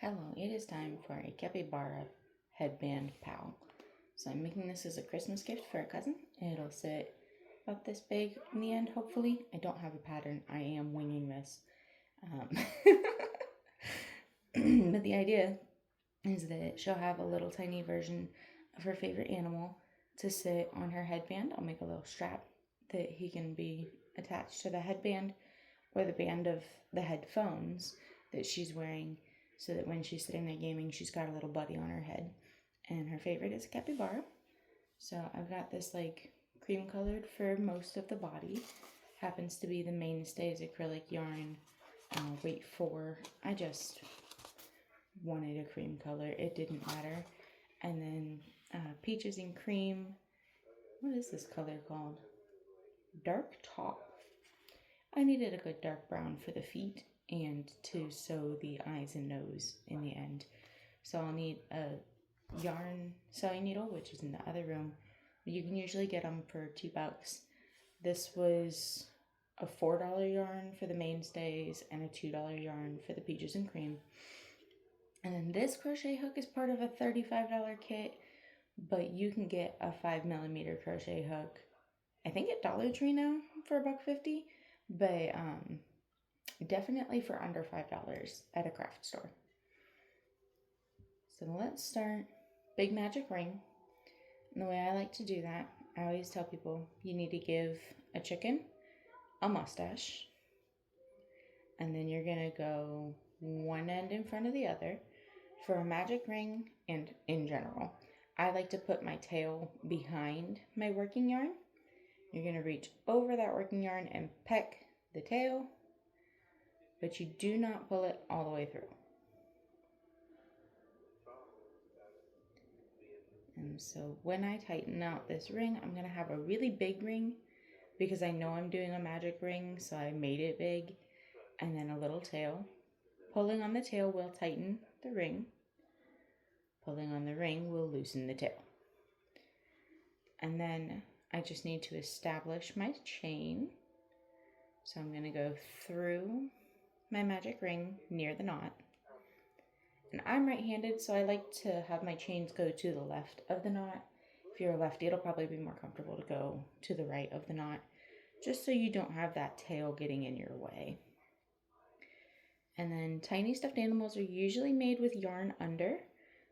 Hello, it is time for a capybara headband pal. So I'm making this as a Christmas gift for a cousin. It'll sit about this big in the end, hopefully. I don't have a pattern. I am winging this. But the idea is that she'll have a little tiny version of her favorite animal to sit on her headband. I'll make a little strap that he can be attached to the headband or the band of the headphones that she's wearing, so that when she's sitting there gaming, she's got a little buddy on her head. And her favorite is a capybara. So I've got this like cream colored for most of the body. Happens to be the mainstay's acrylic yarn. I just wanted a cream color. It didn't matter. And then peaches and cream. What is this color called? Dark top. I needed a good dark brown for the feet and to sew the eyes and nose in the end. So I'll need a yarn sewing needle, which is in the other room. You can usually get them for $2. This was a $4 yarn for the mainstays and a $2 yarn for the peaches and cream. And then this crochet hook is part of a $35 kit, but you can get a 5mm crochet hook, I think at Dollar Tree now for $1.50, but definitely for under $5 at a craft store. So let's start. Big magic ring. And the way I like to do that, I always tell people you need to give a chicken a mustache, and then you're gonna go one end in front of the other. For a magic ring, and in general, I like to put my tail behind my working yarn. You're gonna reach over that working yarn and peck the tail, but you do not pull it all the way through. And so when I tighten out this ring, I'm gonna have a really big ring because I know I'm doing a magic ring, so I made it big, and then a little tail. Pulling on the tail will tighten the ring. Pulling on the ring will loosen the tail. And then I just need to establish my chain. So I'm going to go through my magic ring near the knot. And I'm right-handed, so I like to have my chains go to the left of the knot. If you're a lefty, it'll probably be more comfortable to go to the right of the knot, just so you don't have that tail getting in your way. And then tiny stuffed animals are usually made with yarn under.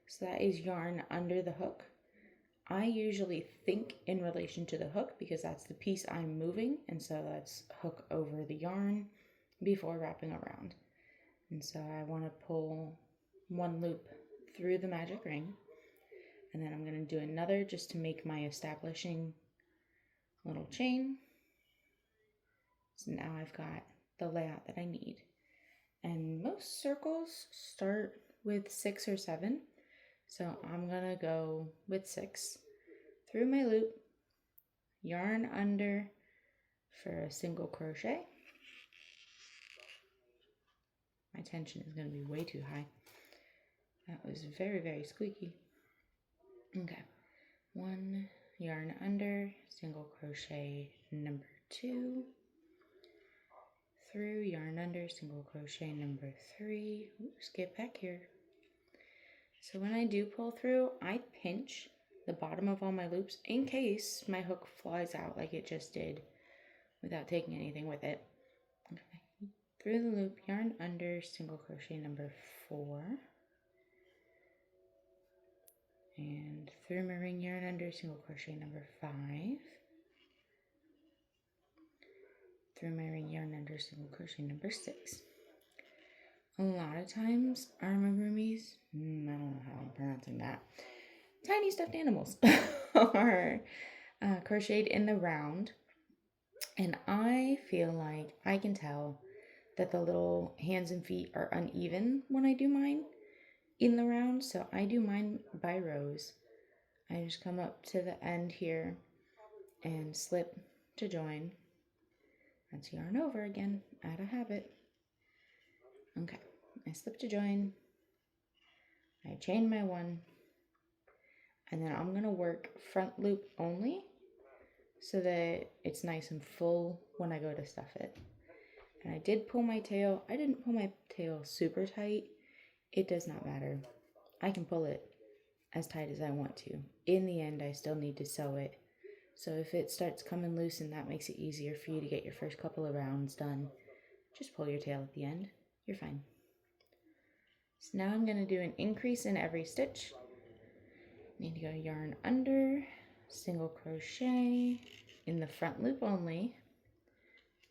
So that is yarn under the hook. I usually think in relation to the hook because that's the piece I'm moving. And so that's hook over the yarn before wrapping around. And so I want to pull one loop through the magic ring. And then I'm going to do another just to make my establishing little chain. So now I've got the layout that I need. And most circles start with 6 or 7. So I'm gonna go with 6 through my loop, yarn under for a single crochet. My tension is gonna be way too high. That was very, very squeaky. Okay, 1 yarn under, single crochet number 2, through yarn under, single crochet number 3. Oops, get back here. So when I do pull through, I pinch the bottom of all my loops in case my hook flies out like it just did without taking anything with it. Okay. Through the loop, yarn under, single crochet number 4. And through my ring, yarn under, single crochet number 5. Through my ring, yarn under, single crochet number 6. A lot of times, amigurumis, I don't know how I'm pronouncing that, tiny stuffed animals are crocheted in the round. And I feel like I can tell that the little hands and feet are uneven when I do mine in the round. So I do mine by rows. I just come up to the end here and slip to join. That's yarn over again, out of habit. Okay, I slip to join. I chain my 1. And then I'm going to work front loop only so that it's nice and full when I go to stuff it. And I did pull my tail. I didn't pull my tail super tight. It does not matter. I can pull it as tight as I want to. In the end, I still need to sew it. So if it starts coming loose and that makes it easier for you to get your first couple of rounds done, just pull your tail at the end. You're fine. So now I'm going to do an increase in every stitch. Need to go yarn under, single crochet in the front loop only,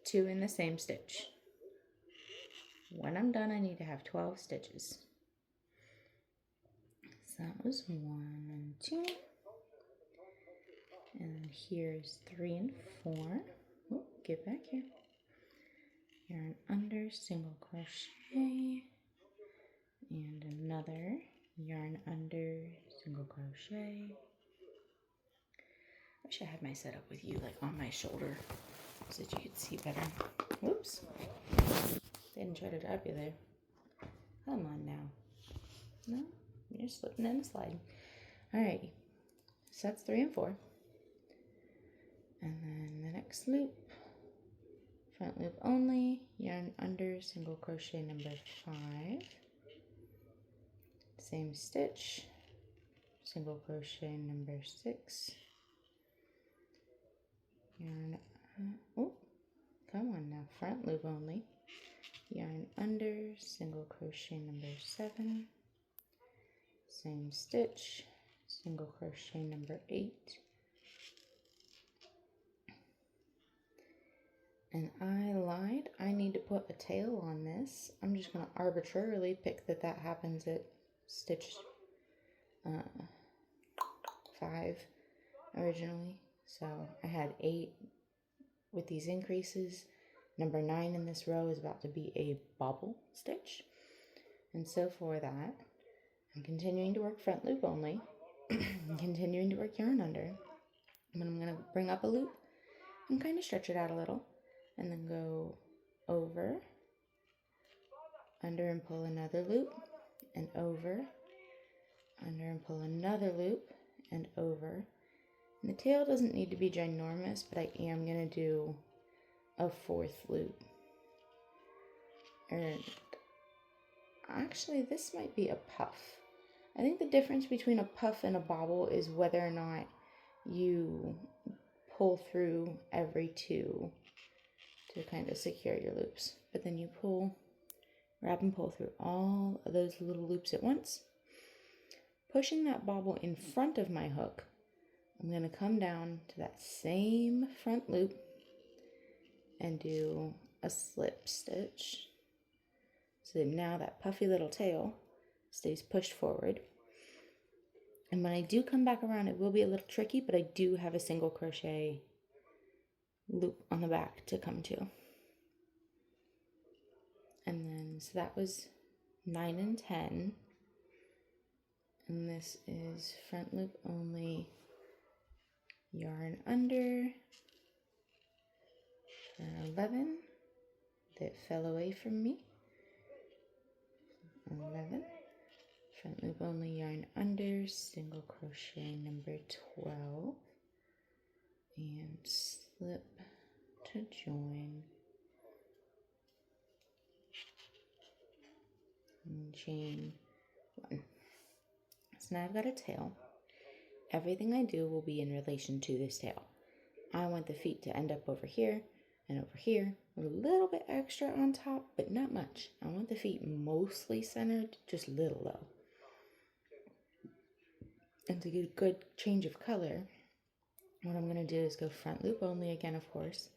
2 in the same stitch. When I'm done, I need to have 12 stitches. So that was 1 and 2. And here's 3 and 4. Oh, get back here. Yarn under, single crochet, and another yarn under, single crochet. I wish I had my setup with you like on my shoulder so that you could see better. Whoops. Didn't try to drop you there. Come on now. No, you're slipping and sliding. Alrighty. So that's 3 and 4. And then the next loop, front loop only, yarn under, single crochet number 5. Same stitch, single crochet number 6. Yarn, oh, come on now, front loop only. Yarn under, single crochet number 7. Same stitch, single crochet number 8. And I lied, I need to put a tail on this. I'm just going to arbitrarily pick that happens at stitch 5 originally. So I had 8 with these increases. Number 9 in this row is about to be a bobble stitch. And so for that, I'm continuing to work front loop only. I'm continuing to work yarn under. But I'm going to bring up a loop and kind of stretch it out a little. And then go over, under and pull another loop, and over, under and pull another loop, and over. And the tail doesn't need to be ginormous, but I am going to do a 4th loop. And actually, this might be a puff. I think the difference between a puff and a bobble is whether or not you pull through every 2 to kind of secure your loops. But then you pull, grab and pull through all of those little loops at once. Pushing that bobble in front of my hook, I'm going to come down to that same front loop and do a slip stitch. So that now that puffy little tail stays pushed forward. And when I do come back around, it will be a little tricky, but I do have a single crochet loop on the back to come to. And then, so that was 9 and 10. And this is front loop only, yarn under, 11, that fell away from me, 11, front loop only, yarn under, single crochet number 12, and slip to join, and chain 1. So now I've got a tail. Everything I do will be in relation to this tail. I want the feet to end up over here and over here with a little bit extra on top, but not much. I want the feet mostly centered, just a little low. And to get a good change of color, what I'm going to do is go front loop only again, of course,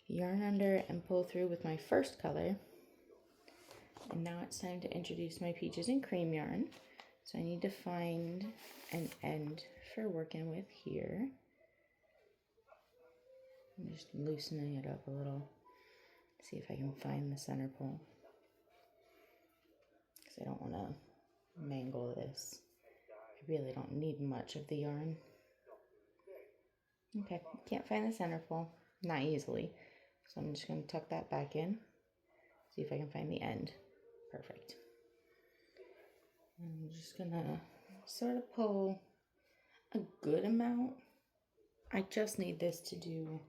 yarn under and pull through with my first color. And now it's time to introduce my peaches and cream yarn. So I need to find an end for working with here. I'm just loosening it up a little. See if I can find the center pole, because I don't want to mangle this. I really don't need much of the yarn. Okay, can't find the center pole, not easily. So I'm just going to tuck that back in. See if I can find the end. Perfect. I'm just going to sort of pull a good amount. I just need this to do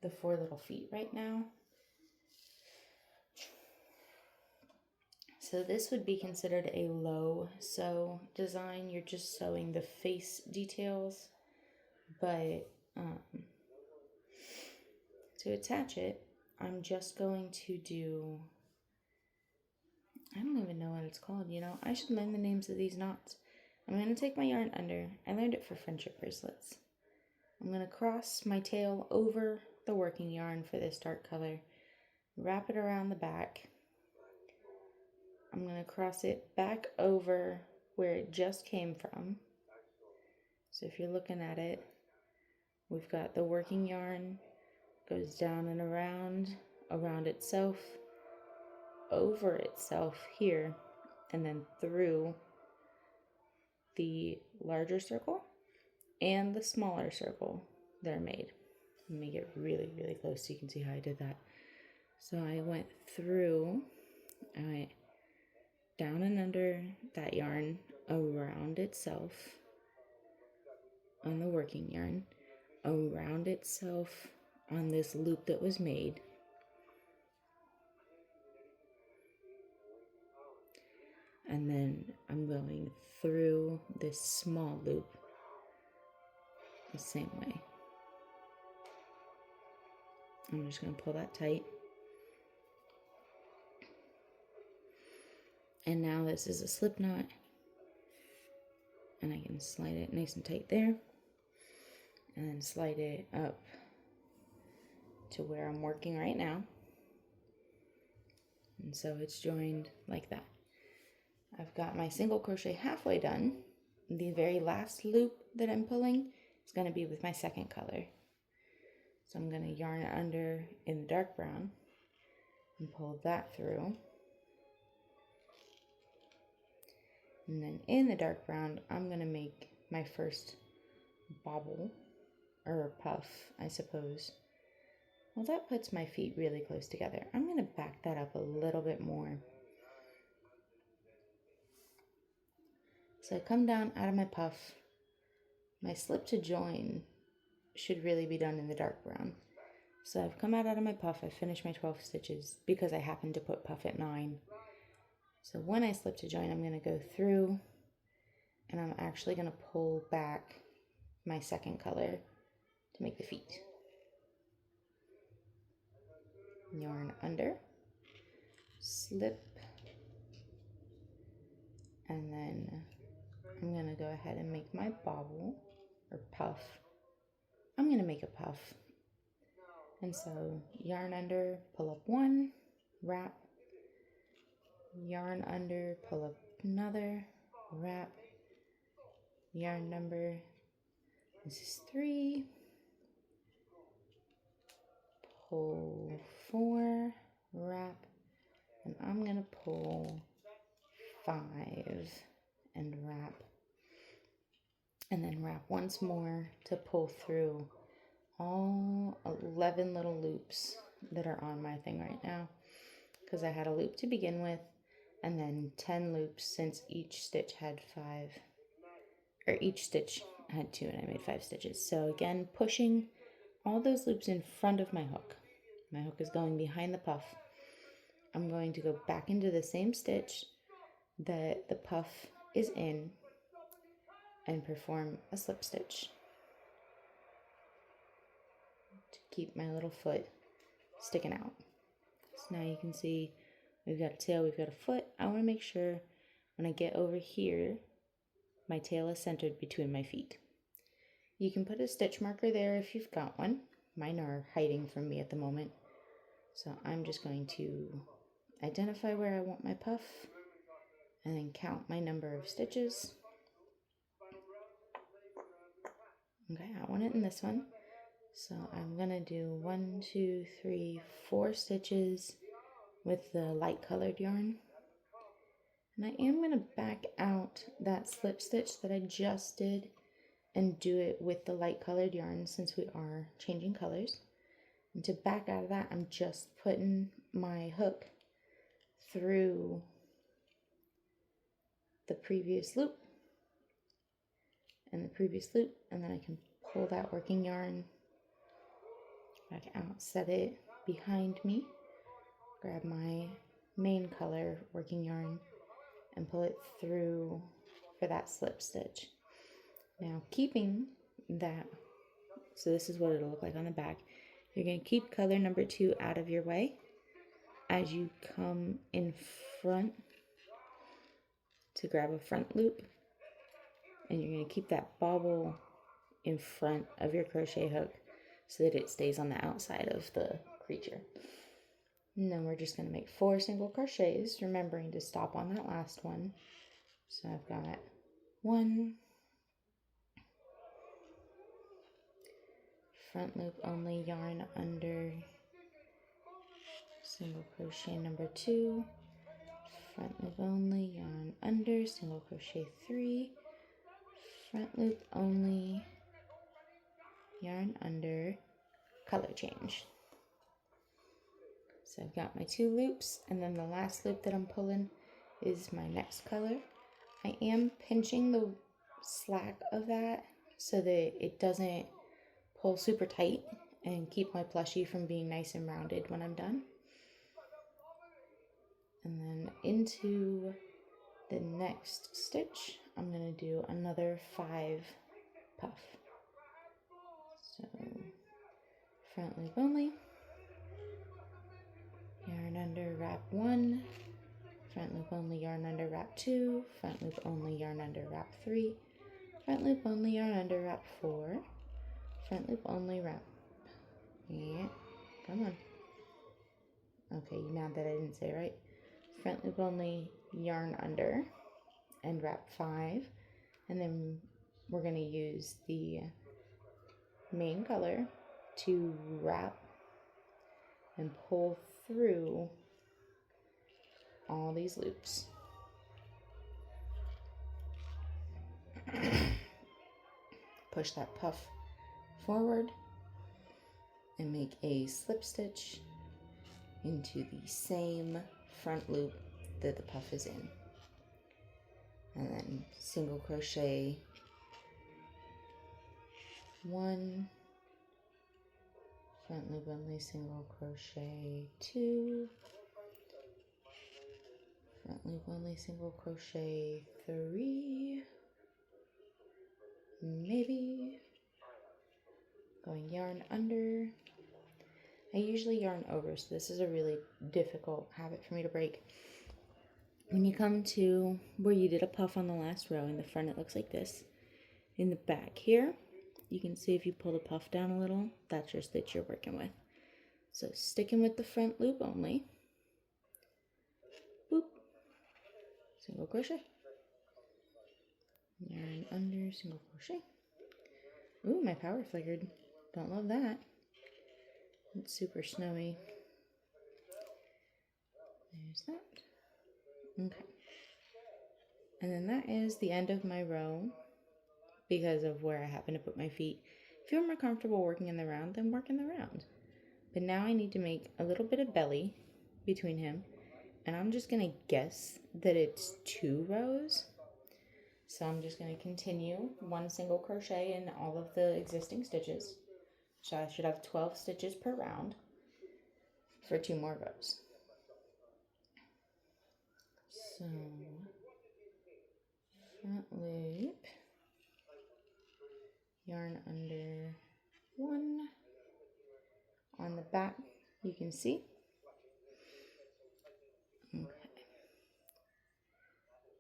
the 4 little feet right now. So So this would be considered a low sew design. You're just sewing the face details, but to attach it, I'm just going to do, I don't even know what it's called, you know. I should learn the names of these knots. I'm going to take my yarn under. I learned it for friendship bracelets. I'm going to cross my tail over the working yarn for this dark color, wrap it around the back. I'm going to cross it back over where it just came from. So if you're looking at it, we've got the working yarn goes down and around itself, over itself here, and then through the larger circle and the smaller circle that are made. Let me get really, really close so you can see how I did that. So I went through, I went down and under that yarn, around itself on the working yarn, around itself on this loop that was made, and then I'm going through this small loop the same way. I'm just going to pull that tight. And now this is a slip knot, and I can slide it nice and tight there, and then slide it up to where I'm working right now. And so it's joined like that. I've got my single crochet halfway done. The very last loop that I'm pulling is going to be with my second color. So I'm going to yarn under in the dark brown and pull that through. And then in the dark brown, I'm going to make my first bobble, or puff, I suppose. Well, that puts my feet really close together. I'm going to back that up a little bit more. So I come down out of my puff. My slip to join should really be done in the dark brown. So I've come out of my puff. I finished my 12 stitches because I happened to put puff at 9. So when I slip to join, I'm going to go through, and I'm actually going to pull back my second color to make the feet. Yarn under, slip, and then I'm going to go ahead and make my bobble or puff. I'm going to make a puff. And so yarn under, pull up 1, wrap, yarn under, pull up another, wrap, yarn number, this is 3, pull 4, wrap, and I'm going to pull 5 and wrap, and then wrap once more to pull through all 11 little loops that are on my thing right now, because I had a loop to begin with and then 10 loops since each stitch had 5, or each stitch had 2, and I made 5 stitches. So again, pushing all those loops in front of my hook. My hook is going behind the puff. I'm going to go back into the same stitch that the puff is in and perform a slip stitch to keep my little foot sticking out. So now you can see we've got a tail, we've got a foot. I want to make sure when I get over here, my tail is centered between my feet. You can put a stitch marker there if you've got one. Mine are hiding from me at the moment. So I'm just going to identify where I want my puff and then count my number of stitches. Okay, I want it in this one. So I'm gonna do 1, 2, 3, 4 stitches with the light colored yarn. And I am gonna back out that slip stitch that I just did and do it with the light colored yarn since we are changing colors. And to back out of that, I'm just putting my hook through the previous loop and the previous loop, and then I can pull that working yarn back out, set it behind me, grab my main color working yarn and pull it through for that slip stitch. Now keeping that, so this is what it'll look like on the back. You're going to keep color number 2 out of your way as you come in front to grab a front loop, and you're going to keep that bobble in front of your crochet hook so that it stays on the outside of the creature. And then we're just going to make 4 single crochets, remembering to stop on that last one. So I've got 1, front loop only, yarn under, single crochet number 2, front loop only, yarn under, single crochet 3, front loop only, yarn under, color change. So I've got my 2 loops, and then the last loop that I'm pulling is my next color. I am pinching the slack of that so that it doesn't pull super tight and keep my plushie from being nice and rounded when I'm done. And then into the next stitch, I'm going to do another 5 puff. So front loop only, yarn under, wrap 1, front loop only, yarn under, wrap 2, front loop only, yarn under, wrap 3, front loop only, yarn under, wrap 4, front loop only, wrap, yeah, come on. Okay, you mad that I didn't say it right? Front loop only, yarn under, and wrap 5, and then we're going to use the main color to wrap and pull through all these loops. Push that puff forward and make a slip stitch into the same front loop that the puff is in, and then single crochet 1, front loop only, single crochet 2, front loop only, single crochet 3, maybe, going yarn under. I usually yarn over, so this is a really difficult habit for me to break. When you come to where you did a puff on the last row, in the front it looks like this. In the back here, you can see if you pull the puff down a little, that's your stitch you're working with. So sticking with the front loop only, boop, single crochet, yarn under, single crochet. Ooh, my power flickered. Don't love that. It's super snowy. There's that. Okay. And then that is the end of my row because of where I happen to put my feet. If you're more comfortable working in the round, then work in the round. But now I need to make a little bit of belly between him. And I'm just going to guess that it's 2 rows. So I'm just going to continue 1 single crochet in all of the existing stitches. So I should have 12 stitches per round for 2 more rows. So front loop, yarn under 1, on the back you can see. Okay,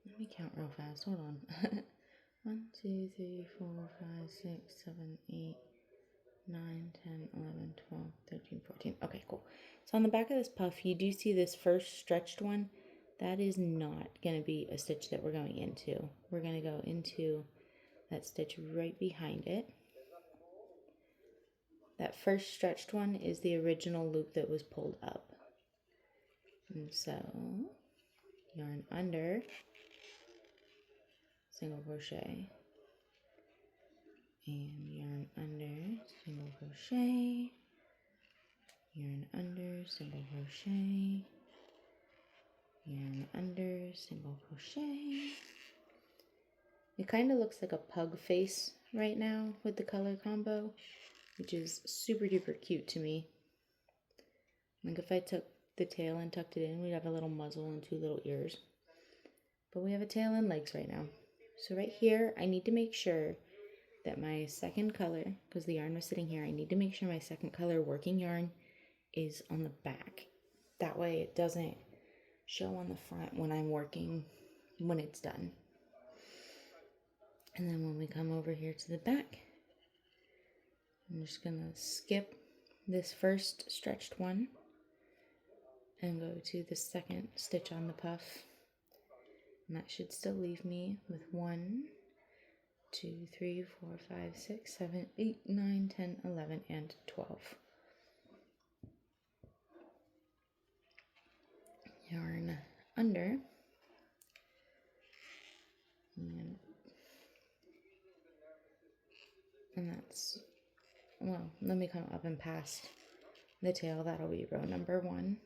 let me count real fast, hold on. 1, 2, 3, 4, 5, 6, 7, 8, 9, 10, 11, 12, 13, 14. Okay, cool. So on the back of this puff, you do see this first stretched one. That is not going to be a stitch that we're going into. We're going to go into that stitch right behind it. That first stretched one is the original loop that was pulled up. And so, yarn under, single crochet, and yarn under, single crochet, yarn under, single crochet, yarn under, single crochet. It kind of looks like a pug face right now with the color combo, which is super duper cute to me. Like if I took the tail and tucked it in, we'd have a little muzzle and 2 little ears. But we have a tail and legs right now. So right here, I need to make sure that my second color, because the yarn was sitting here, I need to make sure my second color working yarn is on the back. That way it doesn't show on the front when I'm working, when it's done. And then when we come over here to the back, I'm just gonna skip this first stretched one and go to the second stitch on the puff. And that should still leave me with 1, 2, 3, 4, 5, 6, 7, 8, 9, 10, 11, and 12. Yarn under. And that's, well, let me come up and past the tail. That'll be row number 1.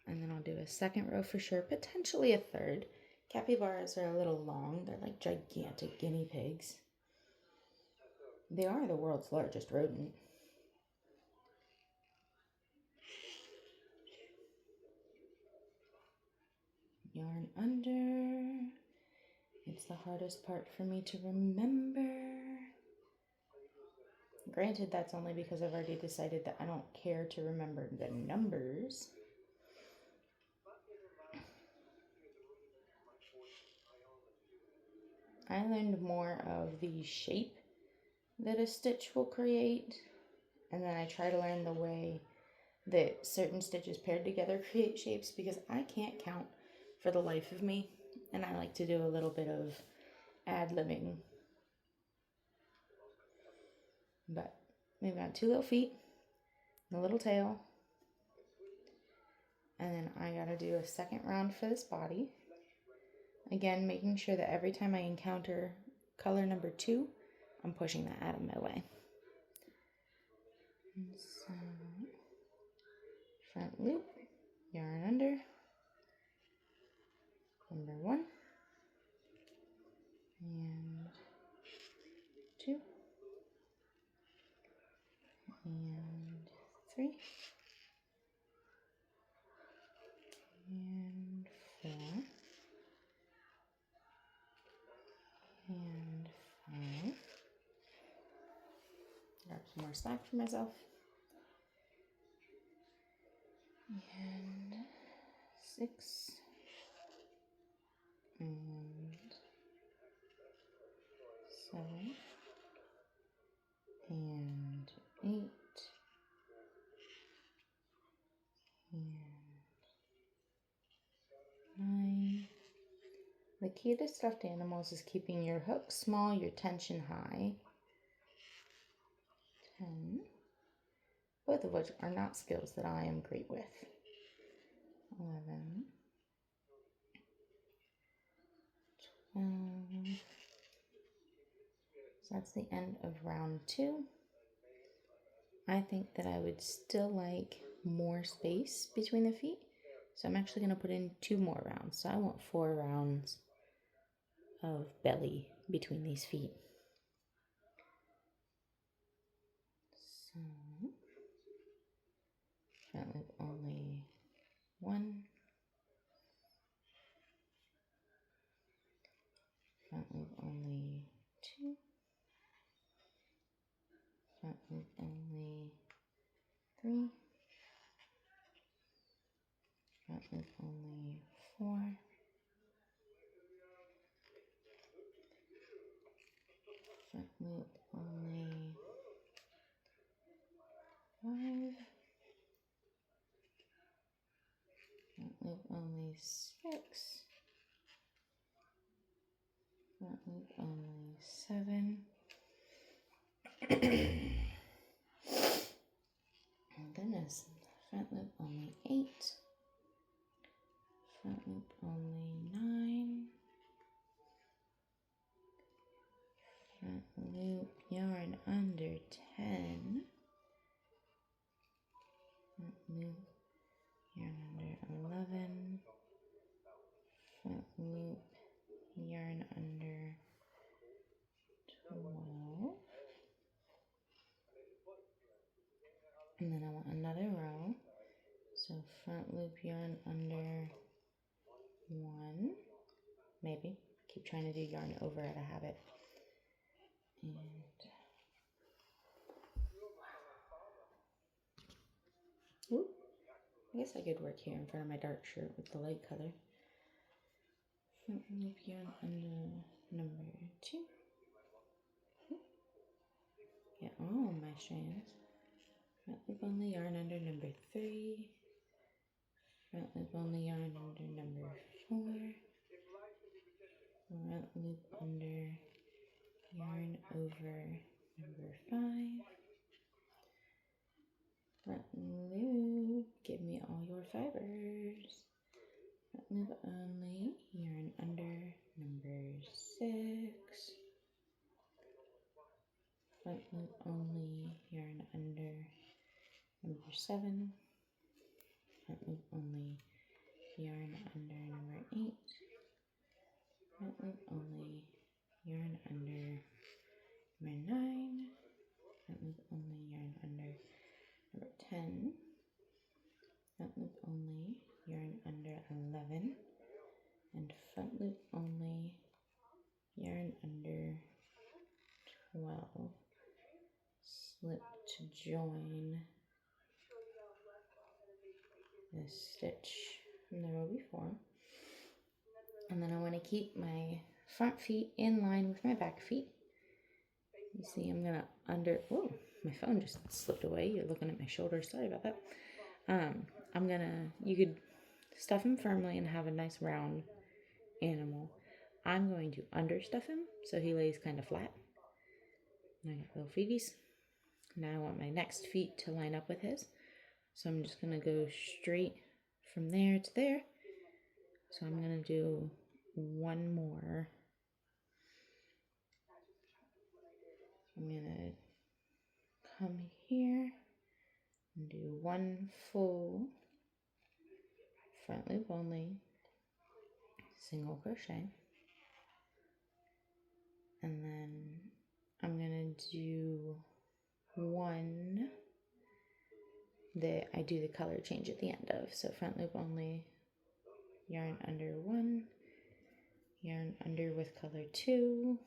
And then I'll do a second row for sure, potentially a third. Capybaras are a little long. They're like gigantic guinea pigs. They are the world's largest rodent. Yarn under. It's the hardest part for me to remember. Granted, that's only because I've already decided that I don't care to remember the numbers. I learned more of the shape that a stitch will create, and then I try to learn the way that certain stitches paired together create shapes, because I can't count for the life of me, and I like to do a little bit of ad-libbing. But we've got 2 little feet, a little tail, and then I gotta do a second round for this body. Again, making sure that every time I encounter color number 2, I'm pushing that out of my way. And so, front loop, yarn under, number 1, and 2, and 3, and 4, and 5. Grab some more slack for myself. And 6, and 7, and 8, and 9. The key to stuffed animals is keeping your hook small, your tension high. 10. Both of which are not skills that I am great with. 11. 12. So that's the end of round 2. I think that I would still like more space between the feet. So I'm actually going to put in 2 more rounds. So I want 4 rounds of belly between these feet. So front loop only 1. Front loop only 2. Front loop only 3. Front loop only 4. Front loop only 5. Front loop only 6. Front loop only 7. Oh goodness. Front loop only 8. Front loop only 9. Front loop yarn under 10. Front loop yarn under 11. Front loop yarn under 12. And then I want another row. So front loop yarn under 1, maybe. Keep trying to do yarn over out of habit. And ooh, I guess I could work here in front of my dark shirt with the light color. Front loop yarn under number 2. Get all my strands. Front loop only yarn under number 3. Front loop only yarn under number 4. Front loop under yarn over number 5. Front loop, give me all your fibers. Front loop only yarn under number 6. Front loop only yarn under number 7. Front loop only yarn under number 8. Front loop only yarn under number 9. Front loop only yarn under number 10. Front loop only yarn under 11. And front loop only yarn under 12. Slip to join this stitch from the row before. And then I want to keep my front feet in line with my back feet. You see, I'm gonna oh, my phone just slipped away. You're looking at my shoulder. Sorry about that. You could stuff him firmly and have a nice round animal. I'm going to understuff him so he lays kind of flat. And I got little feeties. Now I want my next feet to line up with his. So I'm just gonna go straight from there to there. So I'm gonna do one more. I'm gonna come here and do one full front loop only, single crochet. And then I'm gonna do one that I do the color change at the end of. So front loop only, yarn under 1, yarn under with color 2,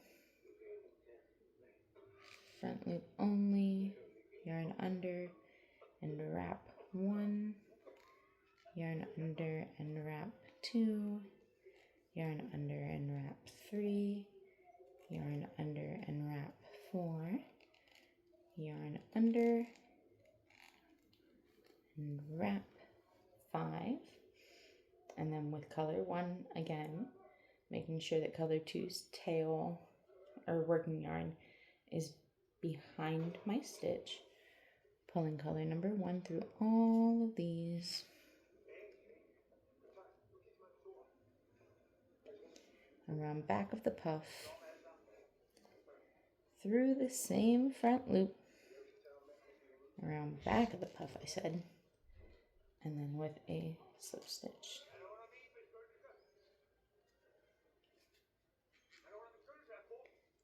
front loop only, yarn under and wrap 1, yarn under and wrap 2, yarn under and wrap 3, yarn under and wrap 4, yarn under and wrap 5, and then with color 1 again, making sure that color 2's tail or working yarn is behind my stitch, pulling color number 1 through all of these, around back of the puff, through the same front loop, around back of the puff I said, and then with a slip stitch.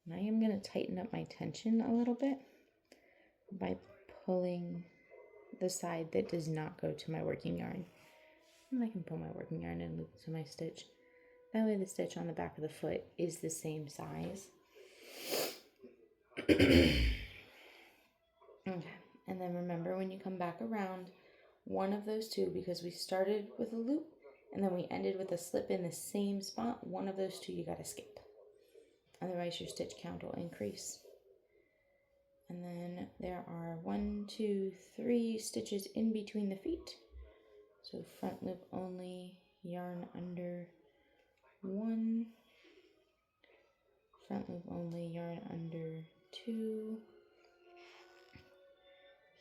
Now I'm going to tighten up my tension a little bit by pulling the side that does not go to my working yarn. And I can pull my working yarn and loop to my stitch. That way the stitch on the back of the foot is the same size. Okay, and then remember when you come back around, one of those two, because we started with a loop and then we ended with a slip in the same spot, one of those two you got to skip. Otherwise your stitch count will increase. And then there are 1, 2, 3 stitches in between the feet. So front loop only, yarn under 1, front loop only, yarn under 2,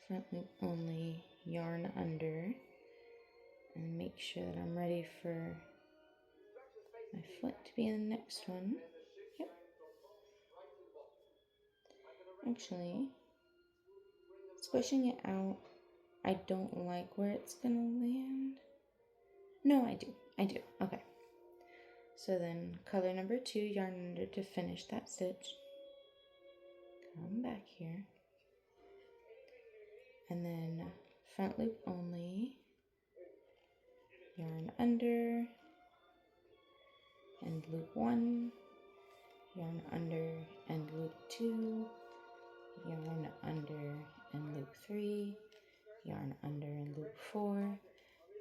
front loop only, yarn under, and make sure that I'm ready for my foot to be in the next one. Yep. Actually, squishing it out, I don't like where it's gonna land. No, I do. Okay. So then color number 2, yarn under to finish that stitch. Come back here. And then front loop only, yarn under, and loop 1, yarn under and loop 2, yarn under and loop 3, yarn under and loop 4,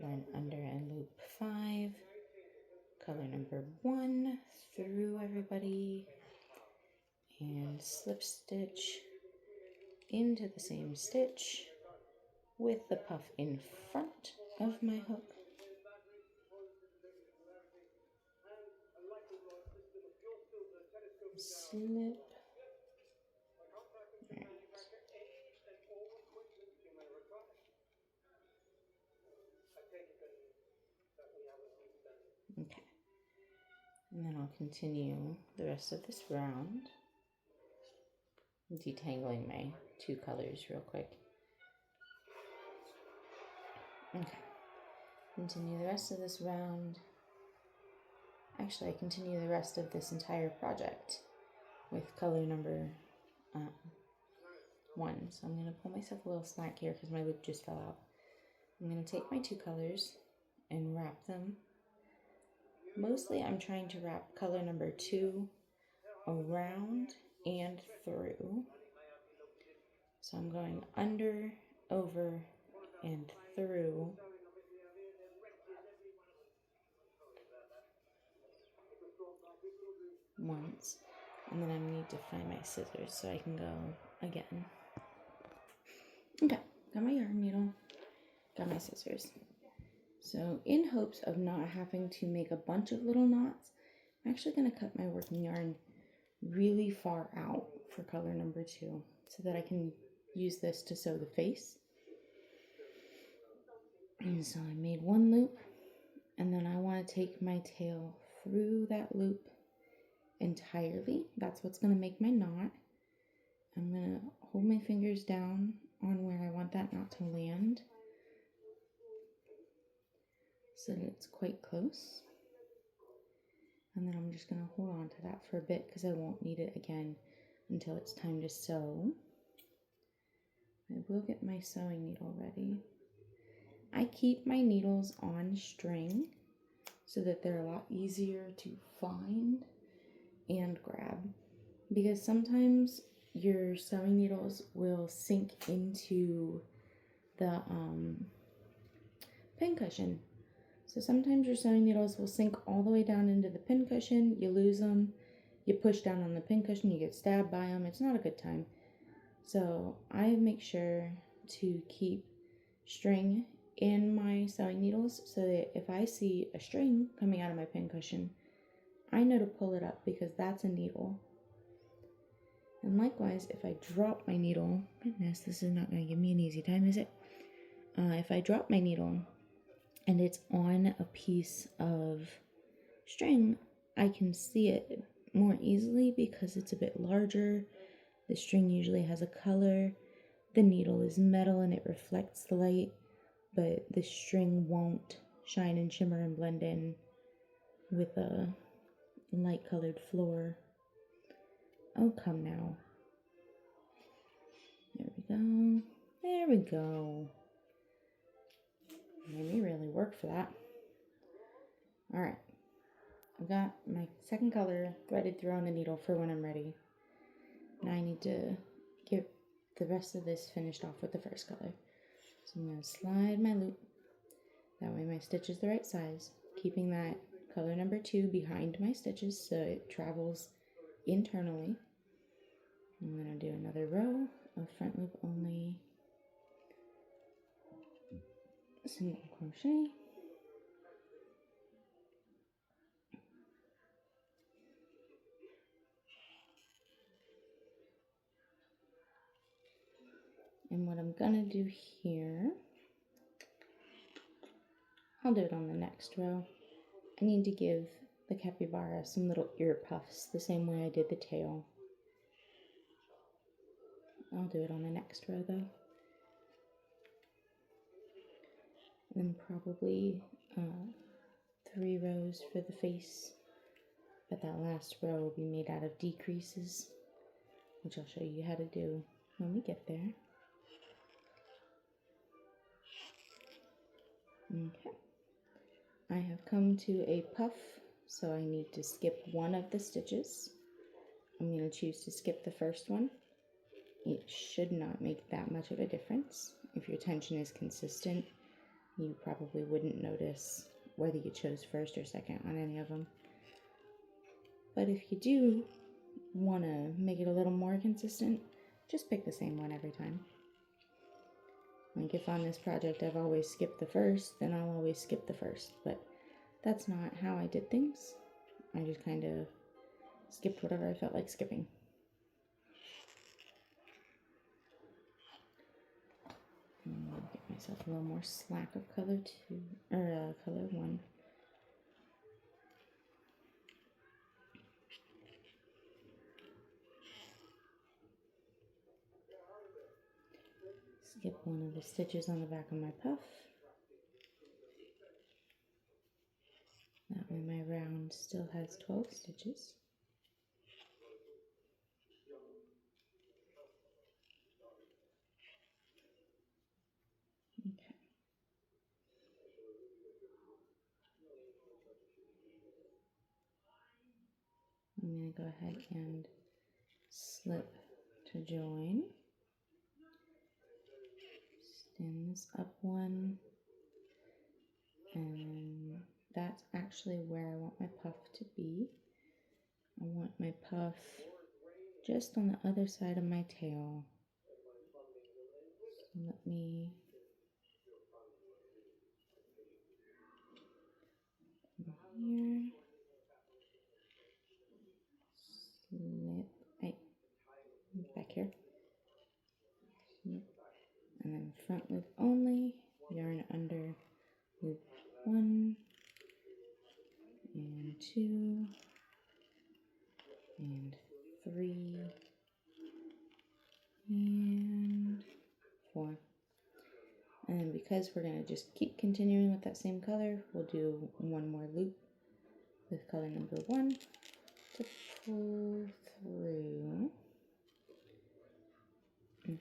yarn under and loop 5, color number 1 through everybody, and slip stitch into the same stitch with the puff in front of my hook. Slip. Right. Okay. And then I'll continue the rest of this round, detangling my 2 colors real quick. Okay. Continue the rest of this round. Actually, I continue the rest of this entire project with color number 1. So I'm going to pull myself a little slack here because my loop just fell out. I'm going to take my 2 colors and wrap them. Mostly I'm trying to wrap color number 2 around and through. So I'm going under, over, and through. Once. And then I need to find my scissors so I can go again. Okay, got my yarn needle, got my scissors. So in hopes of not having to make a bunch of little knots, I'm actually going to cut my working yarn really far out for color number 2 so that I can use this to sew the face. And so I made 1 loop, and then I want to take my tail through that loop entirely. That's what's going to make my knot. I'm going to hold my fingers down on where I want that knot to land so that it's quite close. And then I'm just going to hold on to that for a bit because I won't need it again until it's time to sew. I will get my sewing needle ready. I keep my needles on string so that they're a lot easier to find and grab, because sometimes your sewing needles will sink into the pin cushion. So sometimes your sewing needles will sink all the way down into the pin cushion, you lose them, you push down on the pin cushion, you get stabbed by them, it's not a good time. So I make sure to keep string in my sewing needles so that if I see a string coming out of my pin cushion, I know to pull it up because that's a needle. And likewise, if I drop my needle, goodness, this is not going to give me an easy time, is it? If I drop my needle and it's on a piece of string, I can see it more easily because it's a bit larger. The string usually has a color. The needle is metal and it reflects the light, but the string won't shine and shimmer and blend in with a light colored floor. Oh, come now. There we go. There we go. Made me really work for that. Alright. I've got my second color threaded through on the needle for when I'm ready. Now I need to get the rest of this finished off with the first color. So I'm going to slide my loop. That way my stitch is the right size. Keeping that color number 2 behind my stitches so it travels internally. I'm going to do another row of front loop only, single crochet, and what I'm going to do here, I'll do it on the next row. I need to give the capybara some little ear puffs the same way I did the tail. I'll do it on the next row though. And then probably 3 rows for the face, but that last row will be made out of decreases, which I'll show you how to do when we get there. Okay, I have come to a puff, so I need to skip one of the stitches. I'm going to choose to skip the first one. It should not make that much of a difference. If your tension is consistent, you probably wouldn't notice whether you chose first or second on any of them. But if you do want to make it a little more consistent, just pick the same one every time. Like if on this project I've always skipped the first, then I'll always skip the first. But that's not how I did things. I just kind of skipped whatever I felt like skipping. I'm going to get myself a little more slack of color 2, or color 1. Skip one of the stitches on the back of my puff. That way my round still has 12 stitches. Okay. I'm going to go ahead and slip to join. Stand this up one, and that's actually where I want my puff to be. I want my puff just on the other side of my tail. So let me here, slip, back here, slip, and then front loop only, yarn under, loop 1 and 2 and 3 and 4. And then because we're going to just keep continuing with that same color, we'll do one more loop with color number 1 to pull through. Okay,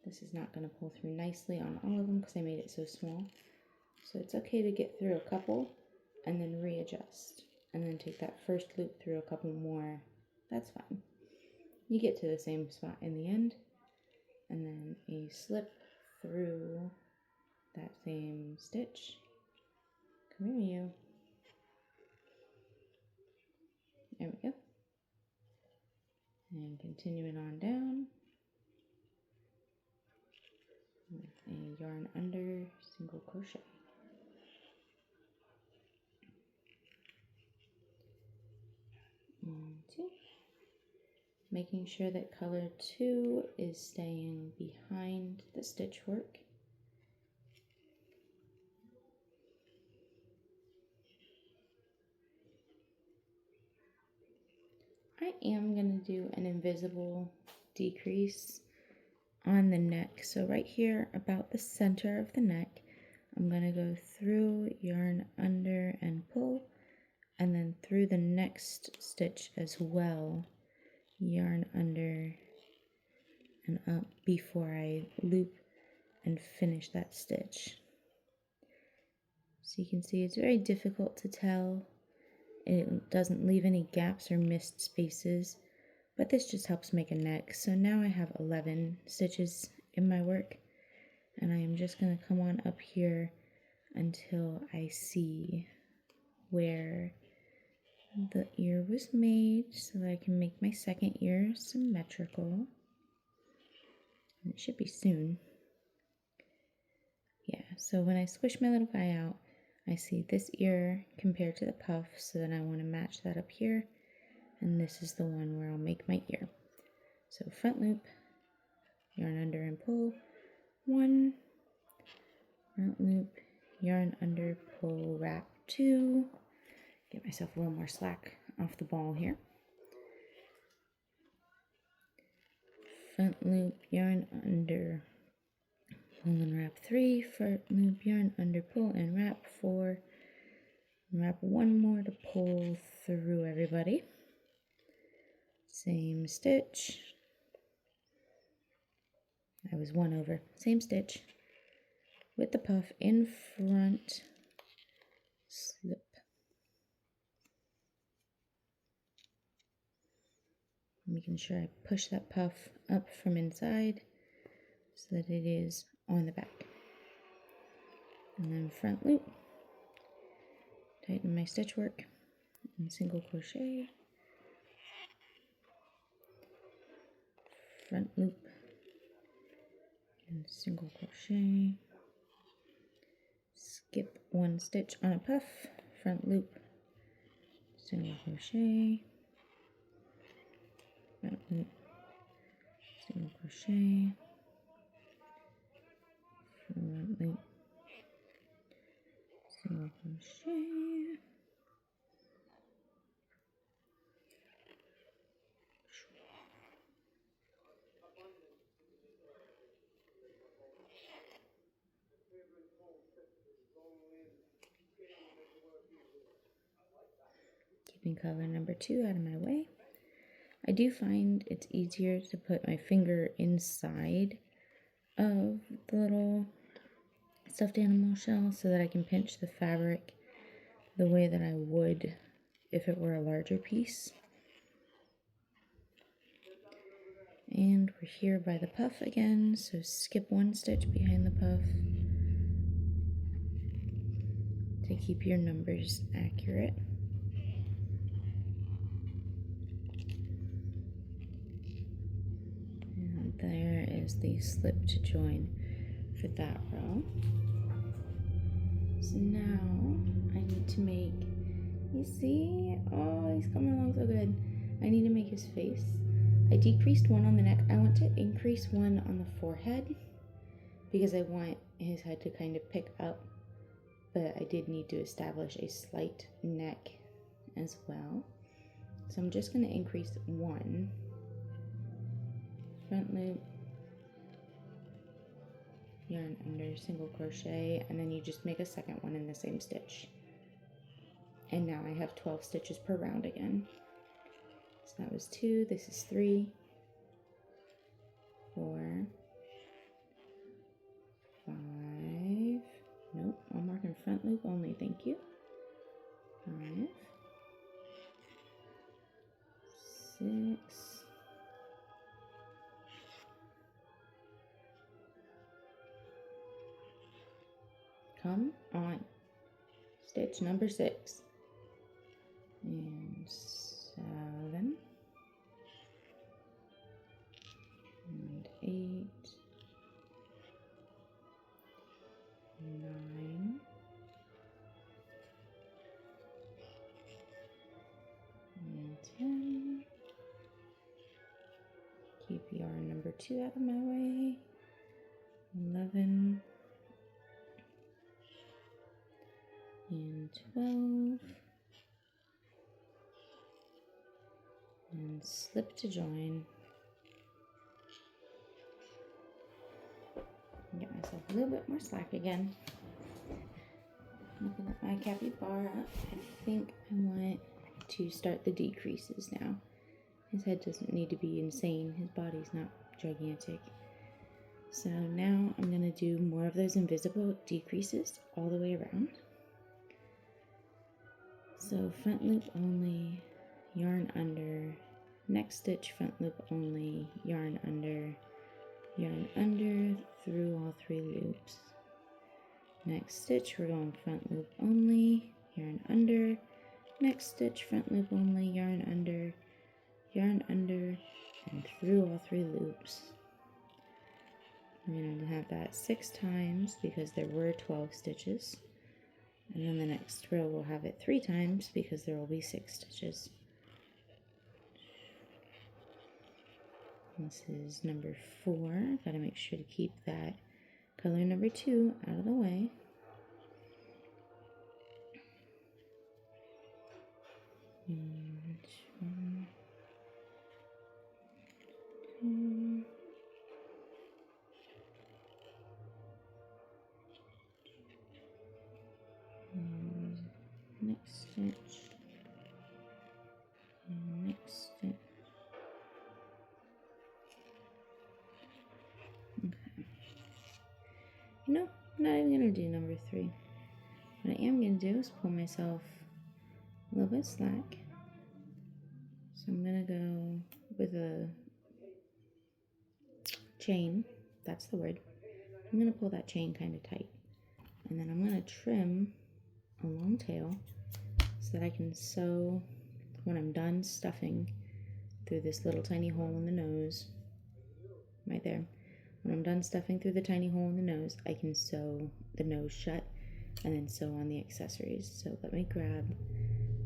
this is not going to pull through nicely on all of them because I made it so small. So it's okay to get through a couple and then readjust. And then take that first loop through a couple more. That's fine. You get to the same spot in the end. And then a slip through that same stitch. Come here, you. There we go. And continuing on down with a yarn under, single crochet. And 2. Making sure that color 2 is staying behind the stitch work. I am going to do an invisible decrease on the neck. So right here about the center of the neck, I'm going to go through, yarn under and pull, and then through the next stitch as well, yarn under and up before I loop and finish that stitch. So you can see it's very difficult to tell. It doesn't leave any gaps or missed spaces, but this just helps make a neck. So now I have 11 stitches in my work, and I am just going to come on up here until I see where the ear was made so that I can make my second ear symmetrical. And it should be soon. Yeah, so when I squish my little guy out, I see this ear compared to the puff, so then I want to match that up here, and this is the one where I'll make my ear. So front loop, yarn under and pull, 1, front loop, yarn under, pull, wrap, 2, get myself a little more slack off the ball here. Front loop, yarn under, pull and wrap 3, front loop, yarn under, pull and wrap 4, wrap 1 more to pull through everybody. Same stitch. I was 1 over. Same stitch with the puff in front, slip. Making sure I push that puff up from inside so that it is on the back. And then front loop, tighten my stitch work, and single crochet, front loop, and single crochet, skip one stitch on a puff, front loop, single crochet, front loop, single crochet, front loop, single crochet, keeping color number 2 out of my way. I do find it's easier to put my finger inside of the little stuffed animal shell so that I can pinch the fabric the way that I would if it were a larger piece. And we're here by the puff again, so skip one stitch behind the puff to keep your numbers accurate. And there is the slip to join for that row. So now I need to make, you see, oh, he's coming along so good. I need to make his face. I decreased one on the neck. I want to increase one on the forehead because I want his head to kind of pick up, but I did need to establish a slight neck as well. So I'm just going to increase one. Front loop, yarn under, single crochet, and then you just make a second one in the same stitch. And now I have 12 stitches per round again. So that was 2, this is 3, 4, 5, nope, I'm marking front loop only, thank you. 5, 6, stitch number 6, and 7, and 8, 9, and 10. Keep yarn number 2 out of my way. 11 and 12, and slip to join. Get myself a little bit more slack again. Looking at my capybara, I think I want to start the decreases now. His head doesn't need to be insane. His body's not gigantic. So now I'm going to do more of those invisible decreases all the way around. So front loop only, yarn under, next stitch front loop only, yarn under through all 3 loops. Next stitch we're going front loop only, yarn under, next stitch front loop only, yarn under, and through all 3 loops. We're going to have that 6 times because there were 12 stitches. And then the next row we'll have it 3 times because there will be 6 stitches. This is number 4. Gotta make sure to keep that color number 2 out of the way. And 1, 2, and next stitch, and next stitch. Okay. No, I'm not even gonna do number 3. what I am going to do is pull myself a little bit slack. So I'm going to go with a chain, that's the word. I'm going to pull that chain kind of tight. And then I'm going to trim a long tail so that I can sew when I'm done stuffing through this little tiny hole in the nose. Right there. When I'm done stuffing through the tiny hole in the nose, I can sew the nose shut and then sew on the accessories. So let me grab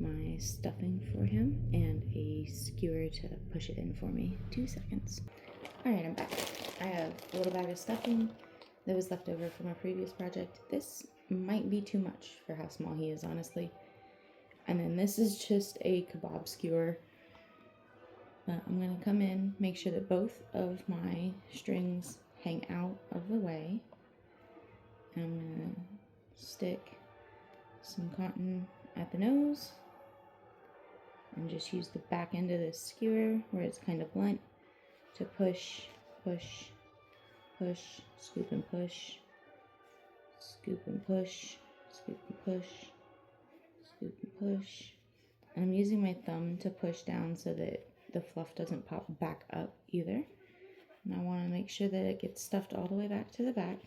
my stuffing for him and a skewer to push it in for me. 2 seconds. Alright, I'm back. I have a little bag of stuffing that was left over from a previous project. This might be too much for how small he is, honestly. And then this is just a kebab skewer. I'm going to come in, make sure that both of my strings hang out of the way. And I'm going to stick some cotton at the nose and just use the back end of this skewer where it's kind of blunt to push, push, push, scoop and push, scoop and push, scoop and push, scoop and push. And I'm using my thumb to push down so that the fluff doesn't pop back up either. And I want to make sure that it gets stuffed all the way back to the back.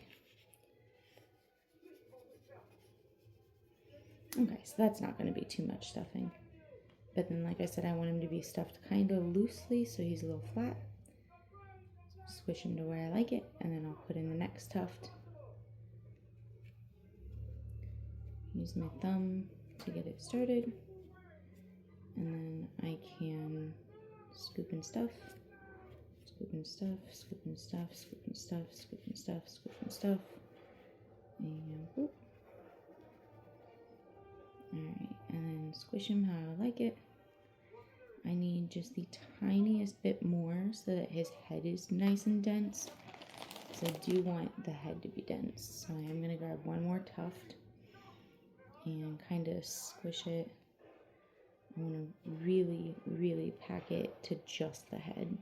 Okay, so that's not going to be too much stuffing. But then, like I said, I want him to be stuffed kind of loosely so he's a little flat. Squish him to where I like it, and then I'll put in the next tuft. Use my thumb to get it started. And then I can scoop and stuff, scoop and stuff, scoop and stuff, scoop and stuff, scoop and stuff, scoop and stuff. And whoop. Alright, and then squish him how I like it. I need just the tiniest bit more so that his head is nice and dense. So I do want the head to be dense. So I am going to grab one more tuft and kind of squish it. I want to really, really pack it to just the head.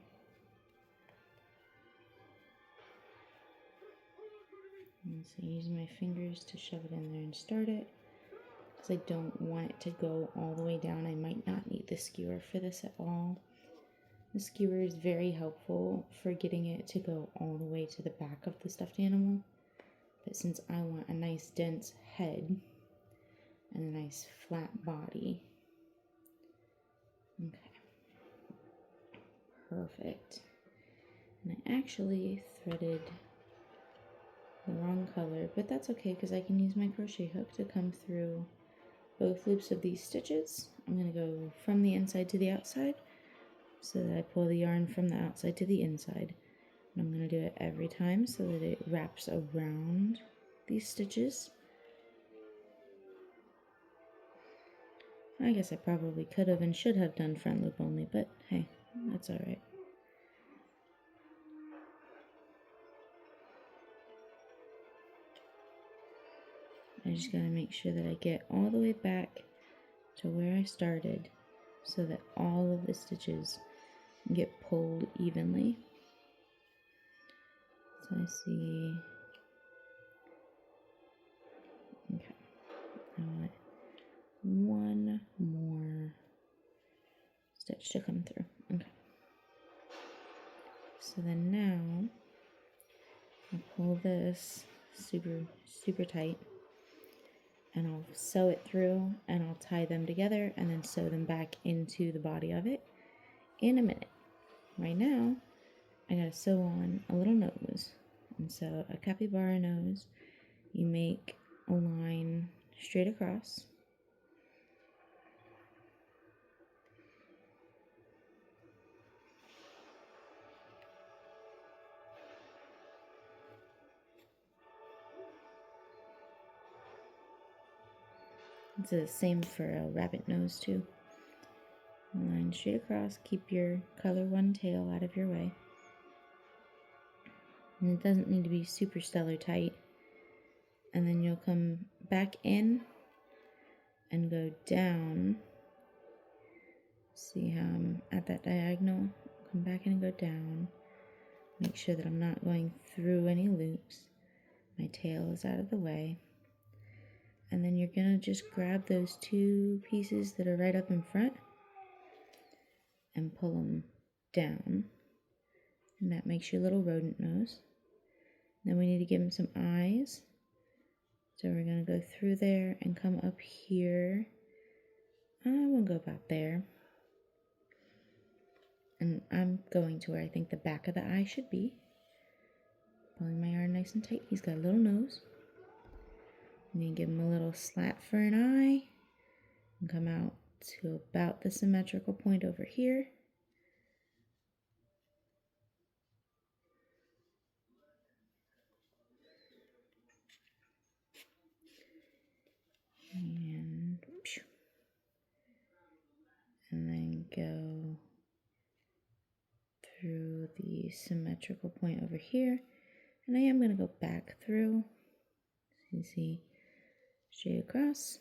And so using my fingers to shove it in there and start it. Because I don't want it to go all the way down. I might not need the skewer for this at all. The skewer is very helpful for getting it to go all the way to the back of the stuffed animal. But since I want a nice dense head and a nice flat body. Okay. Perfect. And I actually threaded the wrong color, but that's okay because I can use my crochet hook to come through both loops of these stitches. I'm going to go from the inside to the outside so that I pull the yarn from the outside to the inside. And I'm going to do it every time so that it wraps around these stitches. I guess I probably could have and should have done front loop only, but hey, that's alright. I just gotta make sure that I get all the way back to where I started so that all of the stitches get pulled evenly. So I see, okay, I want one more stitch to come through. Okay. So then now I'll pull this super tight and I'll sew it through and I'll tie them together and then sew them back into the body of it in a minute. Right now, I gotta sew on a little nose. And so a capybara nose, you make a line straight across. It's the same for a rabbit nose too. Line straight across, keep your color one tail out of your way. And it doesn't need to be super stellar tight. And then you'll come back in and go down. See how I'm at that diagonal? Come back in and go down. Make sure that I'm not going through any loops. My tail is out of the way. And then you're gonna just grab those two pieces that are right up in front and pull them down. And that makes your little rodent nose. Then we need to give him some eyes. So we're gonna go through there and come up here. I will go about there. And I'm going to where I think the back of the eye should be. Pulling my yarn nice and tight. He's got a little nose. I'm gonna give him a little slat for an eye. And come out to about the symmetrical point over here. And then go through the symmetrical point over here. And I am going to go back through. So you see, straight across.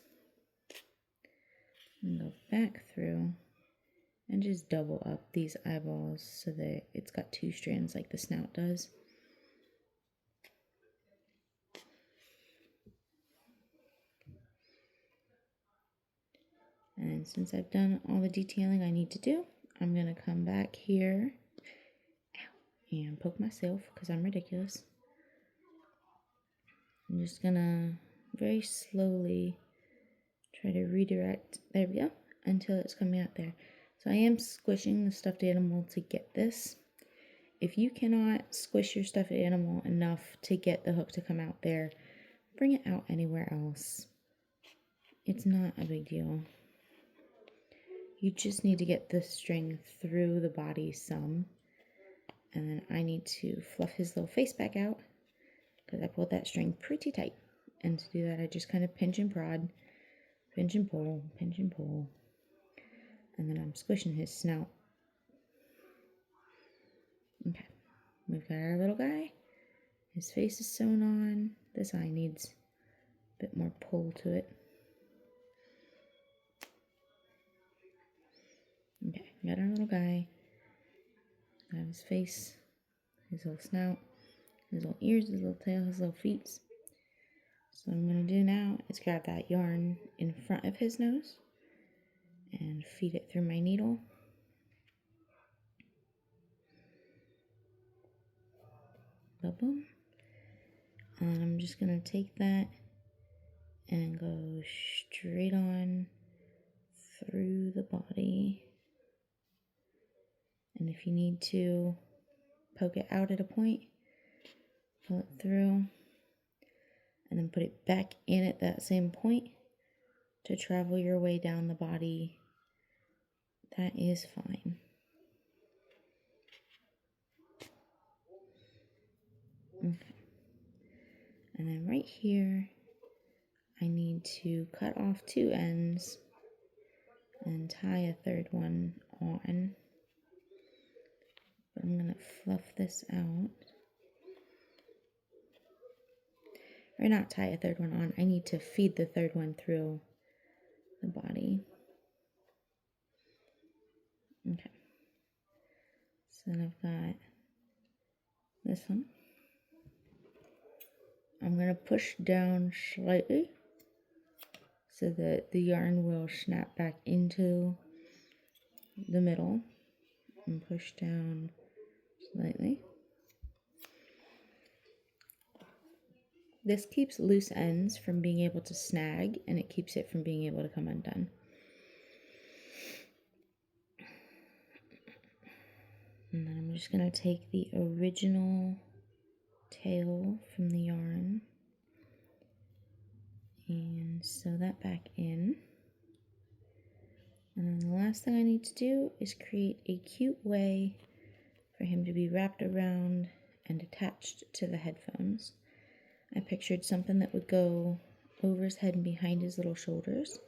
And go back through. And just double up these eyeballs so that it's got two strands like the snout does. And since I've done all the detailing I need to do, I'm going to come back here and poke myself because I'm ridiculous. I'm just going to very slowly try to redirect, there we go, until it's coming out there. So I am squishing the stuffed animal to get this. If you cannot squish your stuffed animal enough to get the hook to come out there, bring it out anywhere else. It's not a big deal. You just need to get the string through the body some. And then I need to fluff his little face back out because I pulled that string pretty tight. And to do that, I just kind of pinch and prod, pinch and pull, pinch and pull. And then I'm squishing his snout. Okay, we've got our little guy. His face is sewn on. This eye needs a bit more pull to it. Okay, got our little guy. Got his face, his little snout, his little ears, his little tail, his little feet. So what I'm going to do now is grab that yarn in front of his nose and feed it through my needle. Boom, boom. And I'm just going to take that and go straight on through the body. And if you need to poke it out at a point, pull it through, and then put it back in at that same point to travel your way down the body. That is fine. Okay. And then right here, I need to cut off two ends and tie a third one on. But I'm going to fluff this out. Or not tie a third one on. I need to feed the third one through the body. Okay. So then I've got this one. I'm going to push down slightly so that the yarn will snap back into the middle, and push down slightly. This keeps loose ends from being able to snag, and it keeps it from being able to come undone. And then I'm just going to take the original tail from the yarn and sew that back in. And then the last thing I need to do is create a cute way for him to be wrapped around and attached to the headphones. I pictured something that would go over his head and behind his little shoulders,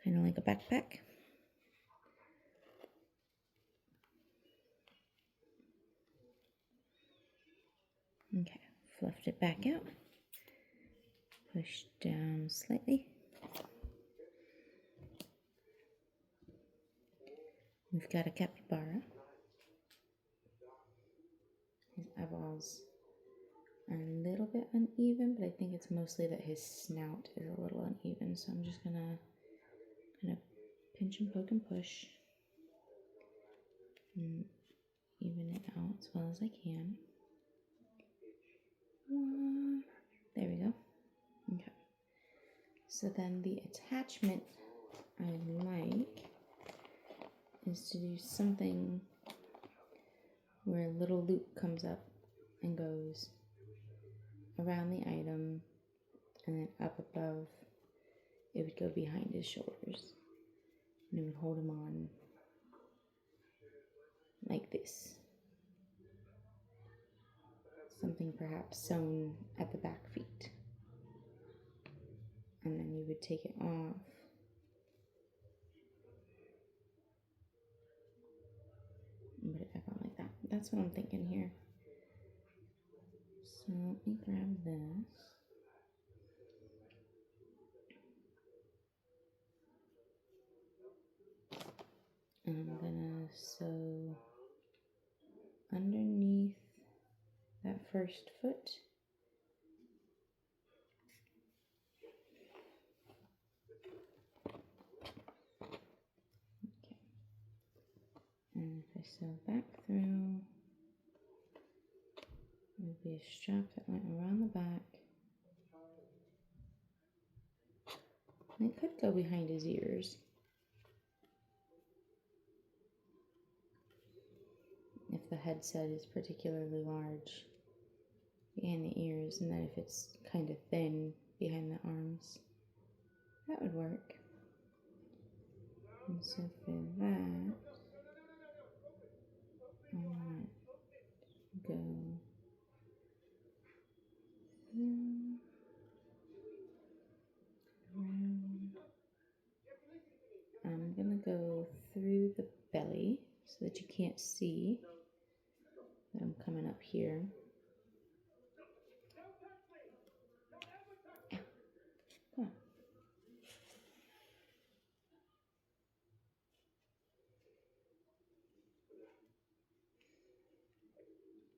kind of like a backpack. Okay, fluffed it back out. Push down slightly. We've got a capybara. His eyeballs are a little bit uneven, but I think it's mostly that his snout is a little uneven. So I'm just gonna kind of pinch and poke and push and even it out as well as I can. There we go. Okay. So then the attachment I like is to do something where a little loop comes up and goes around the item, and then up above it would go behind his shoulders, and it would hold him on like this. Something perhaps sewn at the back feet, and then you would take it off and put it back on like that. That's what I'm thinking here. So let me grab this. And I'm gonna sew underneath that first foot. Okay. And if I sew back through, there would be a strap that went around the back. And it could go behind his ears if the headset is particularly large behind the ears, and then if it's kind of thin behind the arms, that would work. And so for that, I want to go around. I'm gonna go through the belly so that you can't see that I'm coming up here. Come on.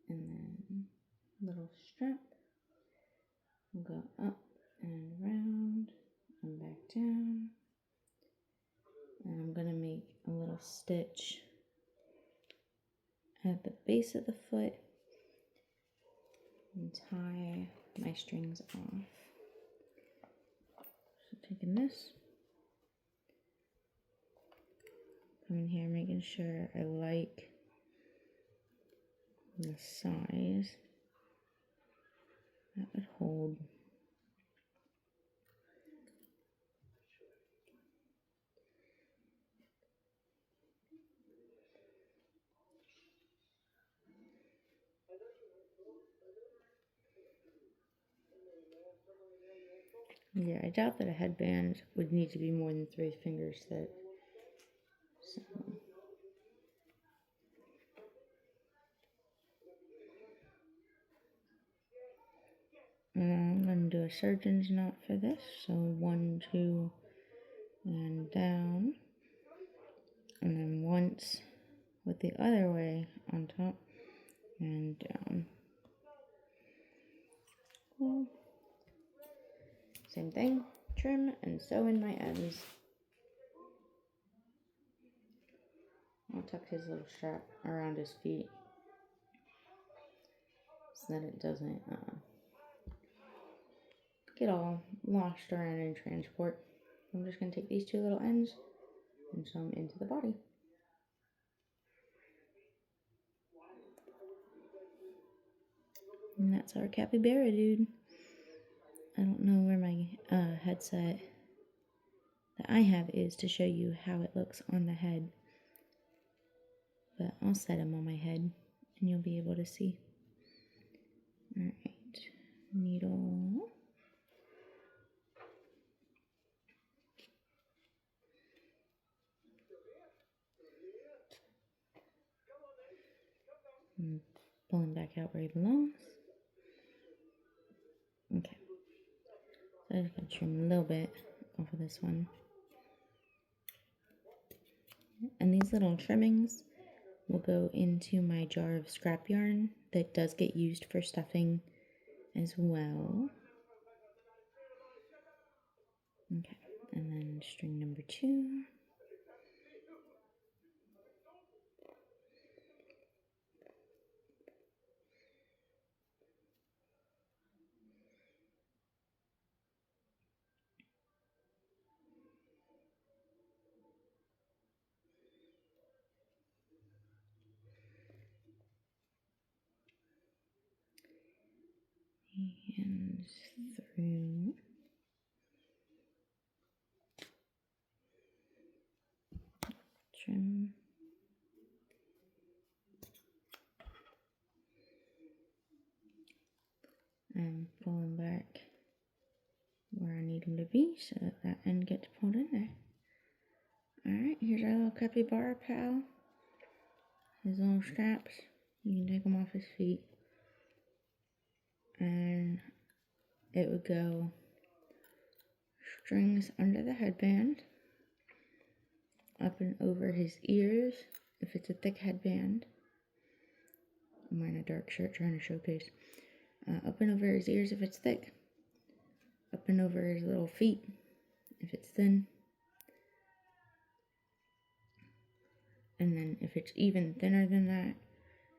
And then little strap will go up and around and back down. And I'm gonna make a little stitch at the base of the foot and tie my strings off. So taking this, come in here, making sure I like the size that would hold. Yeah, I doubt that a headband would need to be more than 3 fingers thick. So. And I'm going to do a surgeon's knot for this. So 1, 2, and down. And then once with the other way on top and down. Cool. Same thing, trim and sew in my ends. I'll tuck his little strap around his feet so that it doesn't get all lost around in transport. I'm just going to take these 2 little ends and sew them into the body. And that's our capybara dude. I don't know where my headset that I have is to show you how it looks on the head. But I'll set him on my head and you'll be able to see. Alright, needle. And pull him back out where he belongs. Okay. So I'm just going to trim a little bit off of this one. And these little trimmings will go into my jar of scrap yarn that does get used for stuffing as well. Okay, and then string number 2. And through. Trim. And pulling back where I need them to be so that end gets pulled in there. Alright, here's our little capybara pal. His little straps. You can take them off his feet. And it would go strings under the headband, up and over his ears if it's a thick headband. I'm wearing a dark shirt trying to showcase. Up and over his ears if it's thick. Up and over his little feet if it's thin. And then if it's even thinner than that,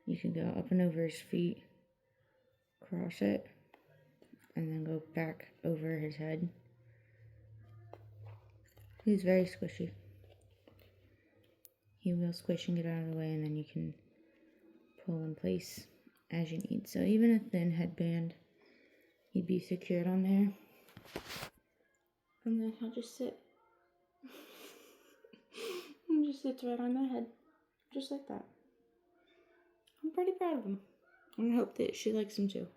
you can go up and over his feet, cross it, and then go back over his head. He's very squishy. He will squish and get out of the way, and then you can pull in place as you need. So even a thin headband, he'd be secured on there. And then he'll just sit. He just sits right on the head, just like that. I'm pretty proud of him. And I hope that she likes him too.